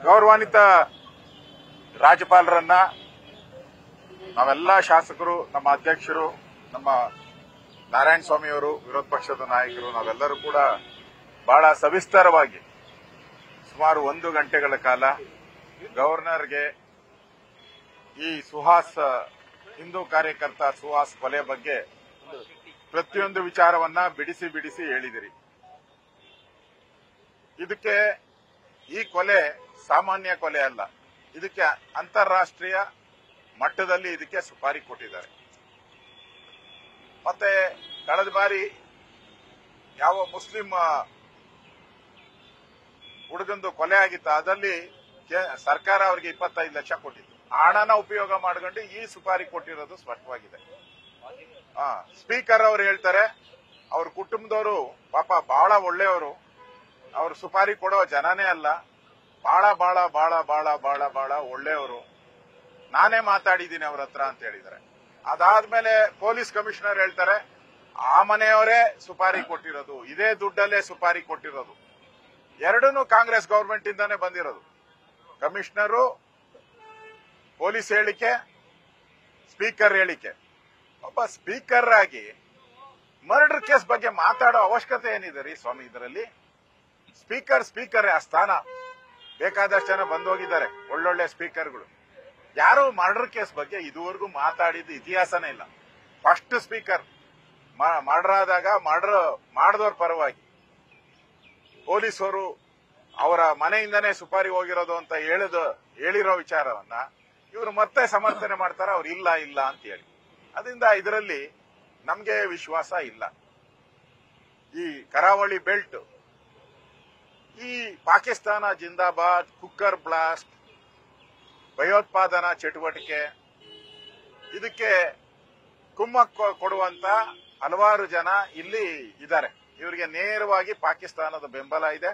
ಗೌರವಾನ್ವಿತ ರಾಜ್ಯಪಾಲರನ್ನ ನಾವೆಲ್ಲ ಶಾಸಕರು, ನಮ್ಮ ಅಧ್ಯಕ್ಷರು, ನಮ್ಮ ನಾರಾಯಣ ಸ್ವಾಮಿಯವರು, ವಿರೋಧ ಪಕ್ಷದ ನಾಯಕರು, ನಾವೆಲ್ಲರೂ ಕೂಡ ಬಹಳ ಸವಿಸ್ತಾರವಾಗಿ ಸುಮಾರು 1 ಗಂಟೆಗಳ ಕಾಲ ಗವರ್ನರ್ಗೆ ಈ ಸುಹಾಸ್ ಹಿಂದೂ ಕಾರ್ಯಕರ್ತ ಸುಹಾಸ್ ಕೊಲೆ ಬಗ್ಗೆ ಪ್ರತಿಯೊಂದು ವಿಚಾರವನ್ನ ಬಿಡಿಸಿ ಬಿಡಿಸಿ ಹೇಳಿದಿರಿ. ಇದಕ್ಕೆ ಈ ಕೊಲೆ ಸಾಮಾನ್ಯ ಕೊಲೆ ಅಲ್ಲ, ಇದಕ್ಕೆ ಅಂತಾರಾಷ್ಟ್ರೀಯ ಮಟ್ಟದಲ್ಲಿ ಇದಕ್ಕೆ ಸುಪಾರಿ ಕೊಟ್ಟಿದ್ದಾರೆ. ಮತ್ತೆ ಕಳೆದ ಬಾರಿ ಯಾವ ಮುಸ್ಲಿಂ ಹುಡುಗಂದು ಕೊಲೆ ಆಗಿತ್ತು, ಅದರಲ್ಲಿ ಸರ್ಕಾರ ಅವರಿಗೆ 25 ಲಕ್ಷ ಕೊಟ್ಟಿತ್ತು. ಹಣನ ಉಪಯೋಗ ಮಾಡ್ಕೊಂಡು ಈ ಸುಪಾರಿ ಕೊಟ್ಟಿರೋದು ಸ್ಪಷ್ಟವಾಗಿದೆ. ಸ್ಪೀಕರ್ ಅವರು ಹೇಳ್ತಾರೆ, ಅವ್ರ ಕುಟುಂಬದವರು ಪಾಪ ಬಹಳ ಒಳ್ಳೆಯವರು, ಅವ್ರು ಸುಪಾರಿ ಕೊಡೋ ಜನನೇ ಅಲ್ಲ, ಬಹಳ ಬಹಳ ಬಹಳ ಬಹಳ ಬಹಳ ಬಹಳ ಒಳ್ಳೆಯವರು, ನಾನೇ ಮಾತಾಡಿದ್ದೀನಿ ಅವ್ರ ಹತ್ರ ಅಂತ ಹೇಳಿದ್ದಾರೆ. ಅದಾದ್ಮೇಲೆ ಪೊಲೀಸ್ ಕಮಿಷನರ್ ಹೇಳ್ತಾರೆ, ಆ ಮನೆಯವರೇ ಸುಪಾರಿ ಕೊಟ್ಟಿರೋದು, ಇದೇ ದುಡ್ಡಲ್ಲೇ ಸುಪಾರಿ ಕೊಟ್ಟಿರೋದು. ಎರಡನ್ನೂ ಕಾಂಗ್ರೆಸ್ ಗವರ್ಮೆಂಟ್ ಇಂದಾನೇ ಬಂದಿರೋದು. ಕಮಿಷನರು ಪೊಲೀಸ್ ಹೇಳಿಕೆ, ಸ್ಪೀಕರ್ ಹೇಳಿಕೆ. ಒಬ್ಬ ಸ್ಪೀಕರ್ ಆಗಿ ಮರ್ಡರ್ ಕೇಸ್ ಬಗ್ಗೆ ಮಾತಾಡೋ ಅವಶ್ಯಕತೆ ಏನಿದೆ ರೀ ಸ್ವಾಮಿ? ಇದರಲ್ಲಿ ಸ್ಪೀಕರ್ ಆ ಸ್ಥಾನ ಬೇಕಾದಷ್ಟು ಜನ ಬಂದೋಗಿದ್ದಾರೆ, ಒಳ್ಳೊಳ್ಳೆ ಸ್ಪೀಕರ್ಗಳು. ಯಾರು ಮರ್ಡರ್ ಕೇಸ್ ಬಗ್ಗೆ ಇದುವರೆಗೂ ಮಾತಾಡಿದ ಇತಿಹಾಸನೇ ಇಲ್ಲ. ಫಸ್ಟ್ ಸ್ಪೀಕರ್ ಮರ್ಡರ್ ಆದಾಗ ಮಾಡಿದವ್ರ ಪರವಾಗಿ ಪೊಲೀಸರು ಅವರ ಮನೆಯಿಂದನೇ ಸುಪಾರಿ ಹೋಗಿರೋದು ಅಂತ ಹೇಳಿರೋ ವಿಚಾರವನ್ನ ಇವರು ಮತ್ತೆ ಸಮರ್ಥನೆ ಮಾಡ್ತಾರೆ, ಅವ್ರು ಇಲ್ಲ ಇಲ್ಲ ಅಂತ ಹೇಳಿ. ಅದರಿಂದ ಇದರಲ್ಲಿ ನಮ್ಗೆ ವಿಶ್ವಾಸ ಇಲ್ಲ. ಈ ಕರಾವಳಿ ಬೆಲ್ಟ್, ಈ ಪಾಕಿಸ್ತಾನ ಜಿಂದಾಬಾದ್, ಕುಕ್ಕರ್ ಬ್ಲಾಸ್ಟ್, ಭಯೋತ್ಪಾದನಾ ಚಟುವಟಿಕೆ, ಇದಕ್ಕೆ ಕುಮ್ಮಕ್ಕು ಕೊಡುವಂತ ಹಲವಾರು ಜನ ಇಲ್ಲಿ ಇದ್ದಾರೆ. ಇವರಿಗೆ ನೇರವಾಗಿ ಪಾಕಿಸ್ತಾನದ ಬೆಂಬಲ ಇದೆ,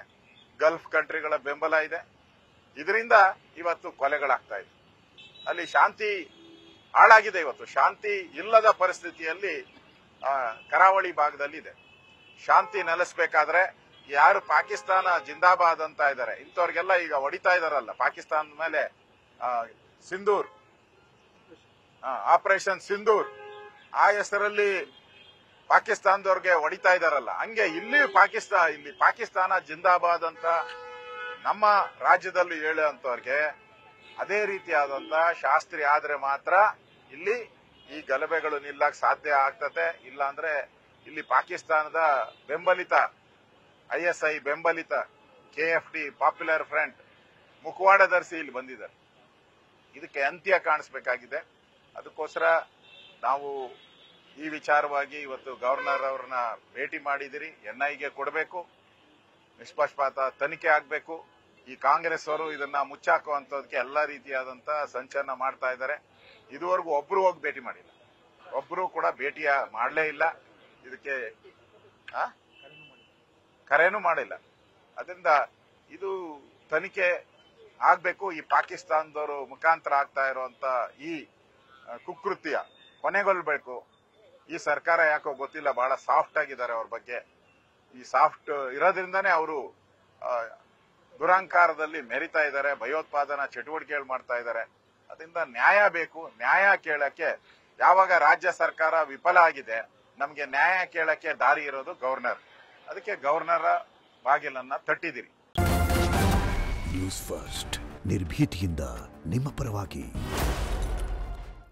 ಗಲ್ಫ್ ಕಂಟ್ರಿಗಳ ಬೆಂಬಲ ಇದೆ. ಇದರಿಂದ ಇವತ್ತು ಕೊಲೆಗಳಾಗ್ತಾ ಇದೆ. ಅಲ್ಲಿ ಶಾಂತಿ ಹಾಳಾಗಿದೆ. ಇವತ್ತು ಶಾಂತಿ ಇಲ್ಲದ ಪರಿಸ್ಥಿತಿಯಲ್ಲಿ ಕರಾವಳಿ ಭಾಗದಲ್ಲಿ ಇದೆ. ಶಾಂತಿ ನೆಲೆಸಬೇಕಾದ್ರೆ ಯಾರು ಪಾಕಿಸ್ತಾನ ಜಿಂದಾಬಾದ್ ಅಂತ ಇದ್ದಾರೆ, ಇಂಥವ್ರಿಗೆಲ್ಲ ಈಗ ಹೊಡಿತಾ ಇದಾರಲ್ಲ, ಪಾಕಿಸ್ತಾನದ ಮೇಲೆ ಸಿಂಧೂರ್, ಆಪರೇಷನ್ ಸಿಂಧೂರ್ ಆ ಹೆಸರಲ್ಲಿ ಪಾಕಿಸ್ತಾನದವ್ರಿಗೆ ಹೊಡಿತಾ ಇದಾರಲ್ಲ, ಹಂಗೆ ಇಲ್ಲಿ ಪಾಕಿಸ್ತಾನ ಜಿಂದಾಬಾದ್ ಅಂತ ನಮ್ಮ ರಾಜ್ಯದಲ್ಲಿ ಹೇಳುವಂತವ್ರಿಗೆ ಅದೇ ರೀತಿಯಾದಂತ ಶಾಸ್ತ್ರಿ ಆದ್ರೆ ಮಾತ್ರ ಇಲ್ಲಿ ಈ ಗಲಭೆಗಳು ನಿಲ್ಲಕ್ ಸಾಧ್ಯ ಆಗ್ತದೆ. ಇಲ್ಲಾಂದ್ರೆ ಇಲ್ಲಿ ಪಾಕಿಸ್ತಾನದ ಬೆಂಬಲಿತ ISI ಬೆಂಬಲಿತ KFD ಪಾಪ್ಯುಲರ್ ಫ್ರಂಟ್ ಮುಖವಾಡ ಧರಿಸಿ ಇಲ್ಲಿ ಬಂದಿದ್ದಾರೆ. ಇದಕ್ಕೆ ಅಂತ್ಯ ಕಾಣಿಸಬೇಕಾಗಿದೆ. ಅದಕ್ಕೋಸ್ಕರ ನಾವು ಈ ವಿಚಾರವಾಗಿ ಇವತ್ತು ಗವರ್ನರ್ ಅವರನ್ನ ಭೇಟಿ ಮಾಡಿದಿರಿ. NIಗೆ ಕೊಡಬೇಕು, ನಿಷ್ಪಕ್ಷಪಾತ ತನಿಖೆ ಆಗಬೇಕು. ಈ ಕಾಂಗ್ರೆಸ್ ಅವರು ಇದನ್ನ ಮುಚ್ಚಾಕುವಂತದಕ್ಕೆ ಎಲ್ಲಾ ರೀತಿಯಾದಂತ ಸಂಚಲನ ಮಾಡ್ತಾ ಇದ್ದಾರೆ. ಇದುವರೆಗೂ ಒಬ್ರು ಹೋಗಿ ಭೇಟಿ ಮಾಡಿಲ್ಲ, ಒಬ್ರು ಕೂಡ ಭೇಟಿಯ ಮಾಡಲೇ ಇಲ್ಲ, ಇದಕ್ಕೆ ಕರೆನೂ ಮಾಡಿಲ್ಲ. ಅದರಿಂದ ಇದು ತನಿಖೆ ಆಗ್ಬೇಕು. ಈ ಪಾಕಿಸ್ತಾನದವರು ಮುಖಾಂತರ ಆಗ್ತಾ ಇರುವಂತ ಈ ಕುಕೃತ್ಯ ಕೊನೆಗೊಳ್ಳಬೇಕು. ಈ ಸರ್ಕಾರ ಯಾಕೋ ಗೊತ್ತಿಲ್ಲ, ಬಹಳ ಸಾಫ್ಟ್ ಆಗಿದ್ದಾರೆ ಅವ್ರ ಬಗ್ಗೆ. ಈ ಸಾಫ್ಟ್ ಇರೋದ್ರಿಂದಾನೇ ಅವರು ದುರಹಂಕಾರದಲ್ಲಿ ಮೆರಿತಾ ಇದ್ದಾರೆ, ಭಯೋತ್ಪಾದನಾ ಚಟುವಟಿಕೆಗಳು ಮಾಡ್ತಾ ಇದ್ದಾರೆ. ಅದರಿಂದ ನ್ಯಾಯ ಬೇಕು. ನ್ಯಾಯ ಕೇಳಕ್ಕೆ ಯಾವಾಗ ರಾಜ್ಯ ಸರ್ಕಾರ ವಿಫಲ ಆಗಿದೆ, ನಮಗೆ ನ್ಯಾಯ ಕೇಳಕ್ಕೆ ದಾರಿ ಇರೋದು ಗವರ್ನರ್. ಅದಕ್ಕೆ ಗವರ್ನರ್ ಬಾಗಿಲನ್ನ ತಟ್ಟಿದಿರಿ. ನ್ಯೂಸ್ ಫಸ್ಟ್, ನಿರ್ಭೀತಿಯಿಂದ ನಿಮ್ಮ ಪರವಾಗಿ.